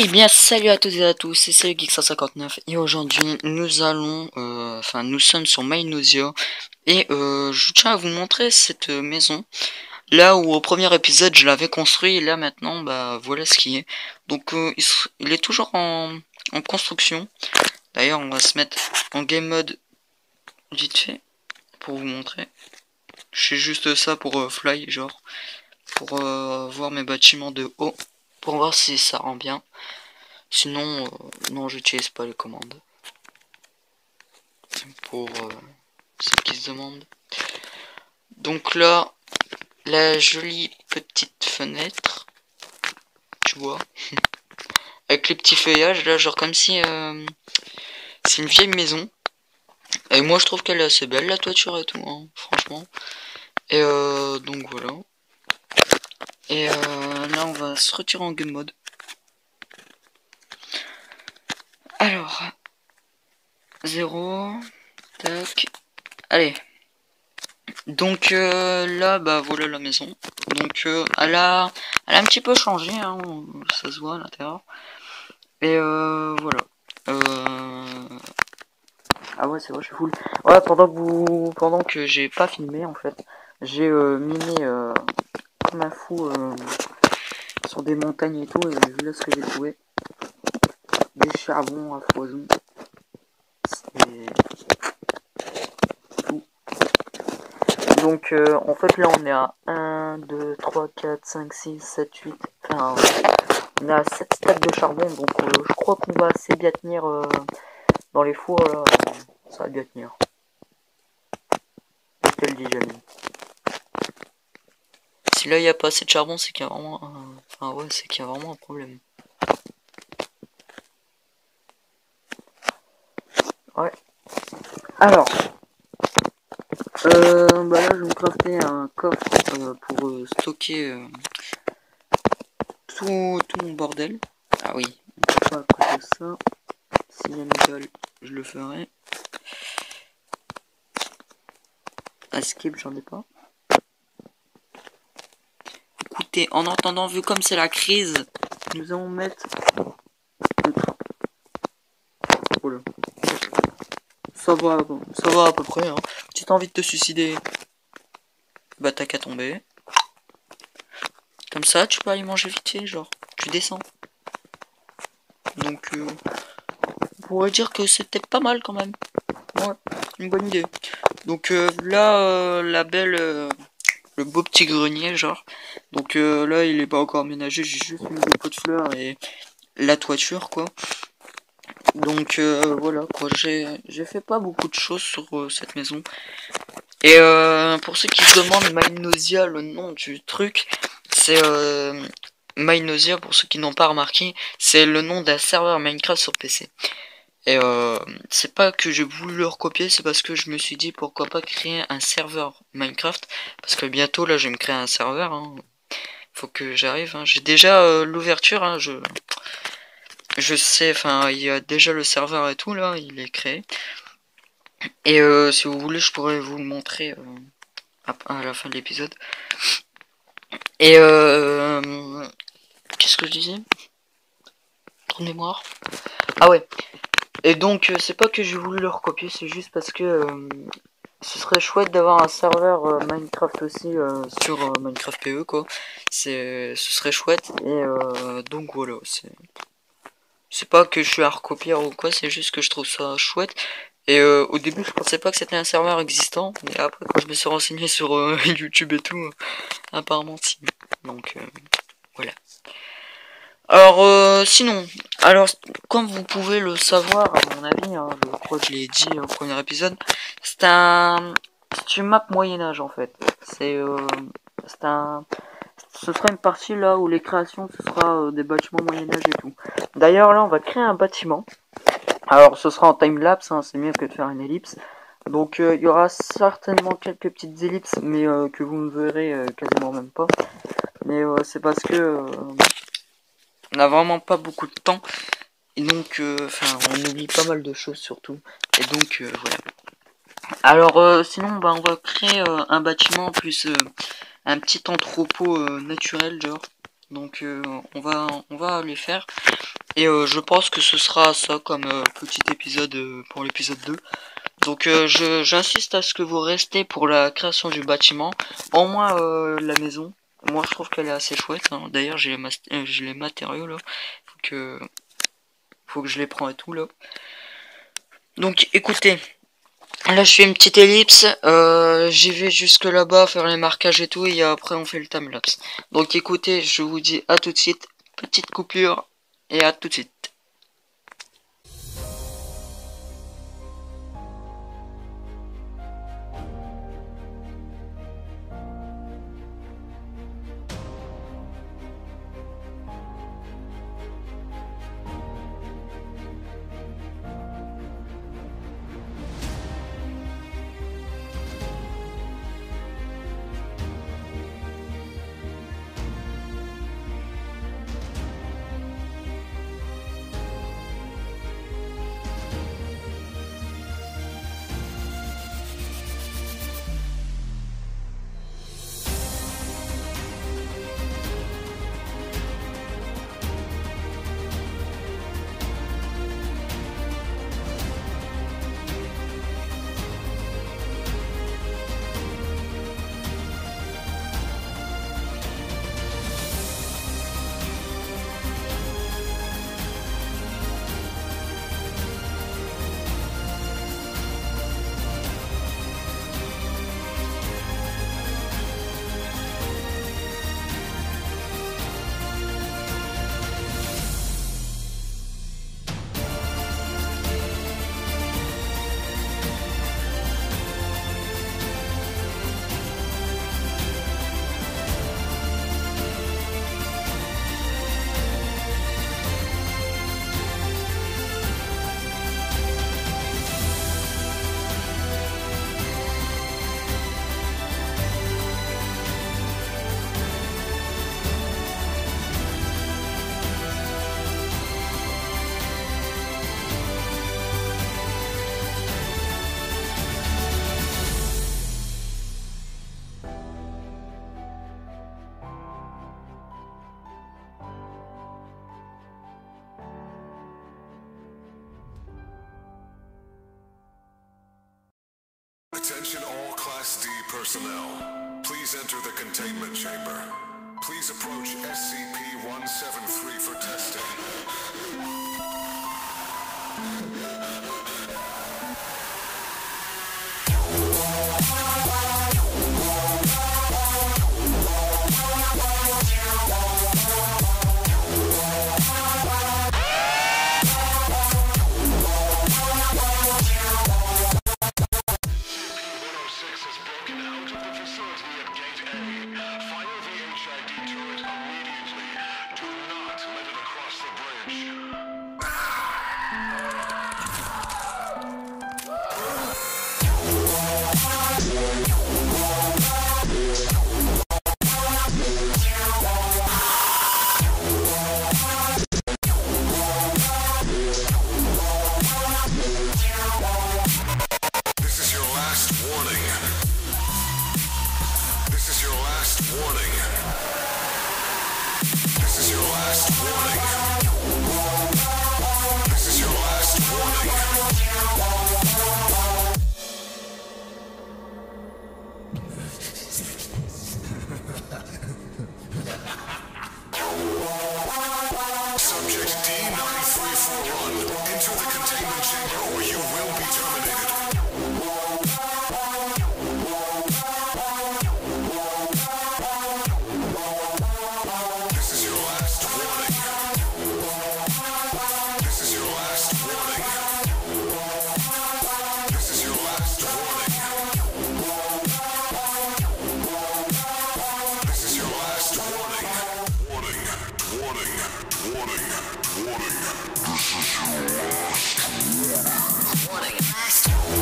Eh bien, salut à toutes et à tous, c'est Geek159 et aujourd'hui nous allons, nous sommes sur Mynosia et je tiens à vous montrer cette maison. Là où au premier épisode je l'avais construit et là maintenant, bah voilà ce qui est. Donc il est toujours en construction. D'ailleurs, on va se mettre en game mode vite fait pour vous montrer. Je fais juste ça pour fly, genre, pour voir mes bâtiments de haut, pour voir si ça rend bien. Sinon, non, j'utilise pas les commandes. Pour ceux qui se demandent. Donc là, la jolie petite fenêtre, tu vois, avec les petits feuillages, là, genre comme si c'est une vieille maison. Et moi, je trouve qu'elle est assez belle, la toiture et tout, hein, franchement. Et donc voilà. Et là, on va se retirer en game mode. Alors, 0, tac, allez. Donc là, bah voilà la maison. Donc elle a un petit peu changé, hein, ça se voit à l'intérieur. Et voilà. Ah ouais, c'est vrai, je suis full. Ouais, pendant que j'ai pas filmé en fait, j'ai miné comme un fou sur des montagnes et tout, et vu là ce que j'ai trouvé. Des charbons à foison. C'est tout. Donc en fait là on est à 1, 2, 3, 4, 5, 6, 7, 8. Enfin, on est à 7 stacks de charbon, donc je crois qu'on va assez bien tenir dans les fours là. Ça va bien tenir. Je te le dis jamais. Si là il n'y a pas assez de charbon, c'est qu'il y a vraiment un... Enfin ouais, c'est qu'il y a vraiment un problème. Ouais. Alors. Bah là je vais me crafter un coffre pour stocker tout mon bordel. Ah oui, on peut pas à cause de ça. S'il y a une gueule, je le ferai. Escape, j'en ai pas. Écoutez, en entendant, vu comme c'est la crise, nous allons mettre un train. Voilà. Ça va à peu près. Hein. Si t'as envie de te suicider, bah t'as qu'à tomber. Comme ça, tu peux aller manger vite fait, genre, tu descends. Donc, on pourrait dire que c'était pas mal quand même. Ouais, une bonne idée. Donc là, la belle, le beau petit grenier, genre. Donc là, il est pas encore aménagé, j'ai juste mis des pots de fleurs et la toiture, quoi. Donc voilà, quoi. J'ai fait pas beaucoup de choses sur cette maison. Et pour ceux qui se demandent, Mynosia, le nom du truc, c'est Mynosia, pour ceux qui n'ont pas remarqué, c'est le nom d'un serveur Minecraft sur PC. Et c'est pas que j'ai voulu le recopier, c'est parce que je me suis dit pourquoi pas créer un serveur Minecraft. Parce que bientôt là je vais me créer un serveur. Hein. Faut que j'arrive. Hein. J'ai déjà l'ouverture. Hein. Je sais, enfin il y a déjà le serveur et tout là, il est créé. Et si vous voulez, je pourrais vous le montrer à la fin de l'épisode. Et qu'est-ce que je disais? Trou de mémoire. Ah ouais. Et donc c'est pas que j'ai voulu le recopier, c'est juste parce que ce serait chouette d'avoir un serveur Minecraft aussi sur Minecraft PE quoi. Ce serait chouette et donc voilà. C'est pas que je suis à recopier ou quoi, c'est juste que je trouve ça chouette. Et au début je pensais pas que c'était un serveur existant, mais après quand je me suis renseigné sur YouTube et tout, apparemment si. Donc voilà. Alors sinon, alors comme vous pouvez le savoir à mon avis, hein, je crois que je l'ai dit au premier épisode, c'est une map Moyen-Âge en fait. C'est un, ce sera une partie là où les créations ce sera des bâtiments Moyen-Âge et tout. D'ailleurs là on va créer un bâtiment. Alors ce sera en time-lapse, hein, c'est mieux que de faire une ellipse. Donc il y aura certainement quelques petites ellipses, mais que vous ne verrez quasiment même pas. Mais c'est parce que on n'a vraiment pas beaucoup de temps. Et donc, on oublie pas mal de choses surtout. Et donc, voilà. Alors, sinon, bah, on va créer un bâtiment plus un petit entrepôt naturel, genre. Donc, on va les faire. Et je pense que ce sera ça comme petit épisode pour l'épisode 2. Donc j'insiste à ce que vous restez pour la création du bâtiment. Au moins la maison. Moi je trouve qu'elle est assez chouette. Hein. D'ailleurs j'ai les matériaux là. Faut que je les prends et tout là. Donc écoutez. Là je fais une petite ellipse. J'y vais jusque là-bas faire les marquages et tout. Et après on fait le timelapse. Donc écoutez, je vous dis à tout de suite. Petite coupure. Et à tout de suite. Attention all Class D personnel. Please enter the containment chamber. Please approach SCP-173 for testing. Subject D9341, enter the containment chamber or you will be terminated. This is your last warning. This is your last warning. This is your last warning. This is your last warning. Warning, warning, warning, warning. This is your last warning. Warning.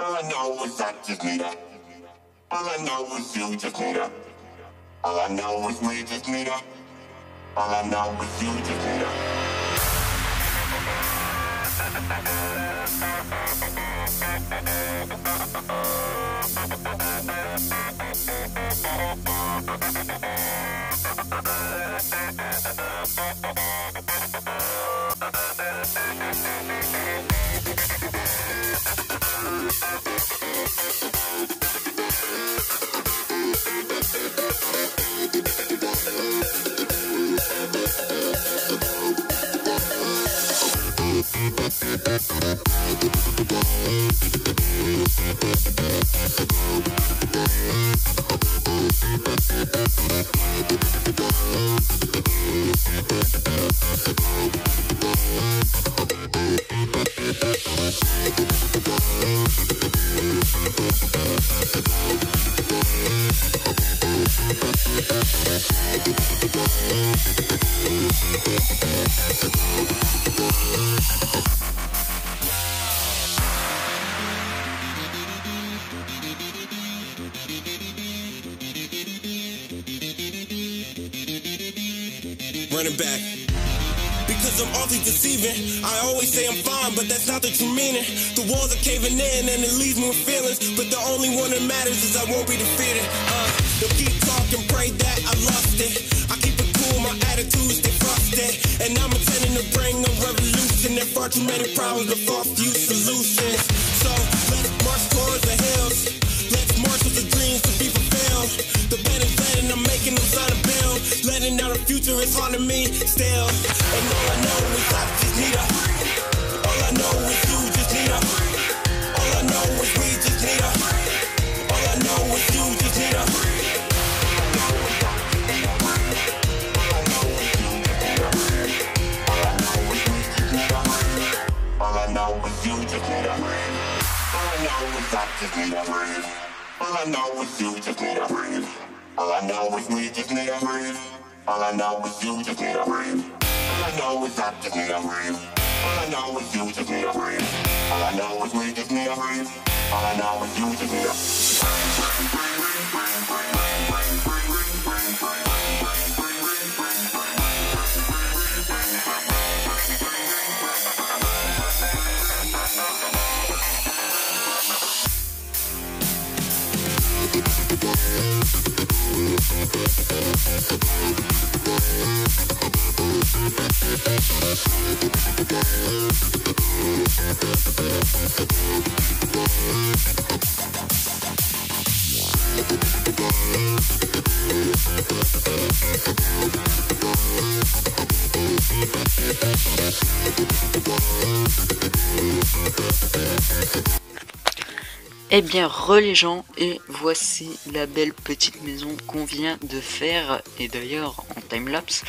All I know is I just need her. All I know is you just need her. All I know is we just need her. All I know is you just need her. Running back. Because I'm awfully deceiving. I always say I'm fine, but that's not the true meaning. The walls are caving in and it leaves me with feelings. But the only one that matters is I won't be defeated. They'll keep talking, pray that I lost it. I keep it cool, my attitude stay frosted. And I'm intending to bring a revolution. There are far too many problems to far few solutions. So let's march towards the hills. Let's march with the dreams to be fulfilled. The bed is bed and I'm making them sign a bill. Letting out a future is haunting me still. And all I know is I just need her. All I know is you just need her. All I know is we just need her. All I know is you just need her. All I know is you just need a breathe. All I know is I just need a breathe. All I know is you just need a breathe. All I know is we just need a breathe. All I know is you just need a breathe. All I know is I just need a breathe. All I know is you just need a breathe. All I know is we just need a breathe. All I know is you just need a Eh bien, les gens, et voici la belle petite maison qu'on vient de faire, et d'ailleurs en timelapse.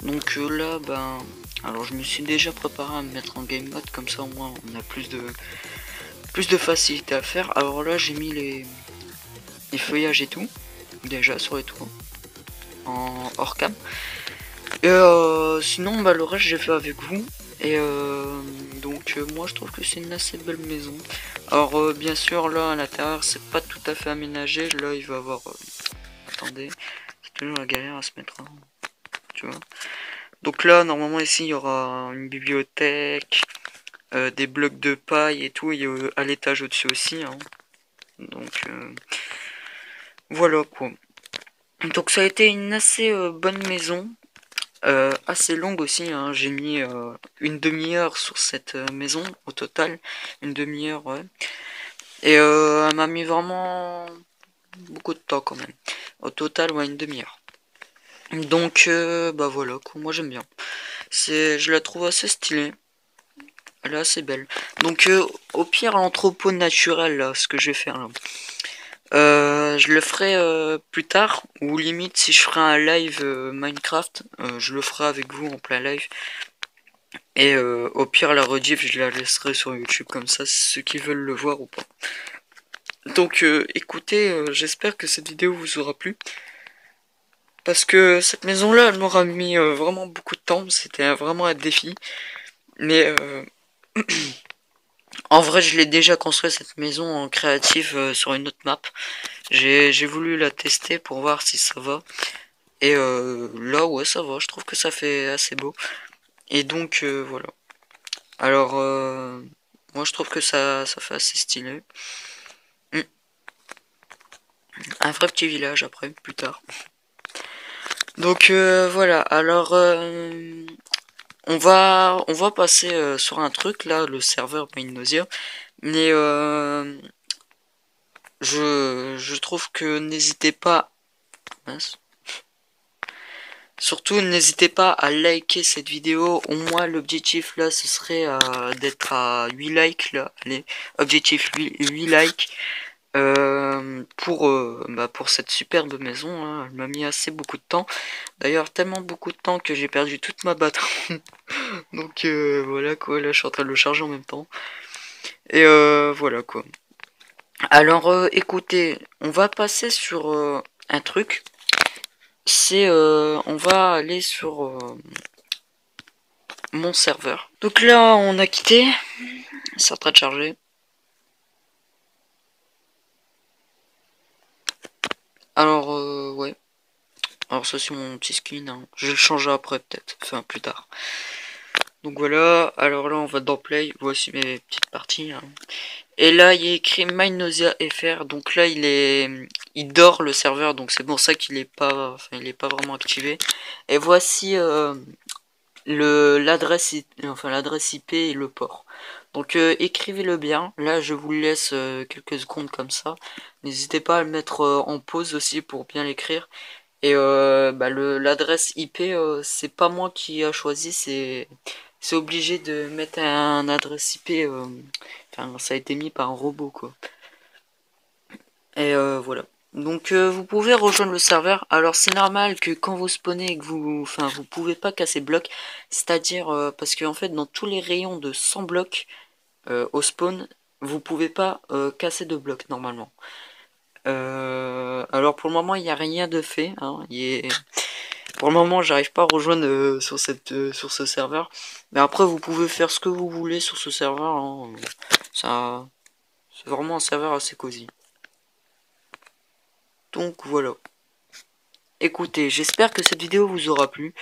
Donc là, ben, alors je me suis déjà préparé à me mettre en game mode, comme ça au moins on a plus de facilité à faire. Alors là, j'ai mis les feuillages et tout, déjà sur les toits, en hors cam. Et sinon, bah, le reste j'ai fait avec vous. Et donc moi je trouve que c'est une assez belle maison. Alors bien sûr là à l'intérieur c'est pas tout à fait aménagé. Là il va y avoir attendez, c'est toujours la galère à se mettre tu vois. Donc là normalement ici il y aura une bibliothèque, des blocs de paille et tout, et à l'étage au dessus aussi hein. Donc voilà quoi. Donc ça a été une assez bonne maison. Assez longue aussi, hein. J'ai mis une demi-heure sur cette maison au total, une demi-heure ouais. Et elle m'a mis vraiment beaucoup de temps quand même. Au total ouais une demi-heure. Donc bah voilà quoi, moi j'aime bien. Je la trouve assez stylée. Elle est assez belle. Donc au pire l'entrepôt naturel là, ce que je vais faire là. Je le ferai plus tard, ou limite si je ferai un live Minecraft, je le ferai avec vous en plein live. Et au pire la rediff je la laisserai sur YouTube comme ça, ceux qui veulent le voir ou pas. Donc écoutez, j'espère que cette vidéo vous aura plu. Parce que cette maison là elle m'aura mis vraiment beaucoup de temps, c'était vraiment un défi. Mais En vrai, je l'ai déjà construit cette maison en créative sur une autre map. J'ai voulu la tester pour voir si ça va. Et là, ouais, ça va. Je trouve que ça fait assez beau. Et donc, voilà. Alors, moi, je trouve que ça fait assez stylé. Un vrai petit village après, plus tard. Donc, voilà. Alors, on va passer sur un truc, là, le serveur Nausea. Mais je trouve que n'hésitez pas... Mince. Surtout, n'hésitez pas à liker cette vidéo. Au moins, l'objectif là, ce serait d'être à 8 likes là. Allez, objectif 8 likes pour cette superbe maison. Hein. Elle m'a mis assez beaucoup de temps. D'ailleurs, tellement beaucoup de temps que j'ai perdu toute ma batterie. Donc voilà quoi. Là, je suis en train de le charger en même temps. Et voilà quoi. Alors, écoutez, on va passer sur un truc. C'est on va aller sur mon serveur. Donc là on a quitté, c'est en train de charger. Alors ouais, alors ça c'est mon petit skin, hein. Je vais le changer après peut-être, enfin plus tard. Donc voilà, alors là on va dans Play, voici mes petites parties. Hein. Et là il y a écrit MyNausea FR, donc là il dort le serveur, donc c'est pour ça qu'il est pas, il est pas vraiment activé. Et voici l'adresse IP et le port. Donc écrivez-le bien. Là je vous laisse quelques secondes comme ça. N'hésitez pas à le mettre en pause aussi pour bien l'écrire. Et l'adresse IP c'est pas moi qui a choisi, c'est obligé de mettre un adresse IP. Enfin ça a été mis par un robot quoi. Et voilà. Donc vous pouvez rejoindre le serveur. Alors c'est normal que quand vous spawnez et que vous pouvez pas casser bloc, c'est-à-dire parce que en fait dans tous les rayons de 100 blocs au spawn, vous pouvez pas casser de blocs normalement. Alors pour le moment il n'y a rien de fait. Hein. Pour le moment j'arrive pas à rejoindre sur ce serveur. Mais après vous pouvez faire ce que vous voulez sur ce serveur. Hein. C'est vraiment un serveur assez cosy. Donc voilà. Écoutez, j'espère que cette vidéo vous aura plu.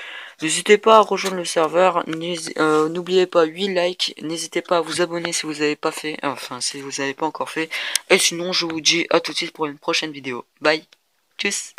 N'hésitez pas à rejoindre le serveur. N'oubliez pas 8 likes. N'hésitez pas à vous abonner si vous n'avez pas fait. Enfin, si vous n'avez pas encore fait. Et sinon, je vous dis à tout de suite pour une prochaine vidéo. Bye. Tchuss.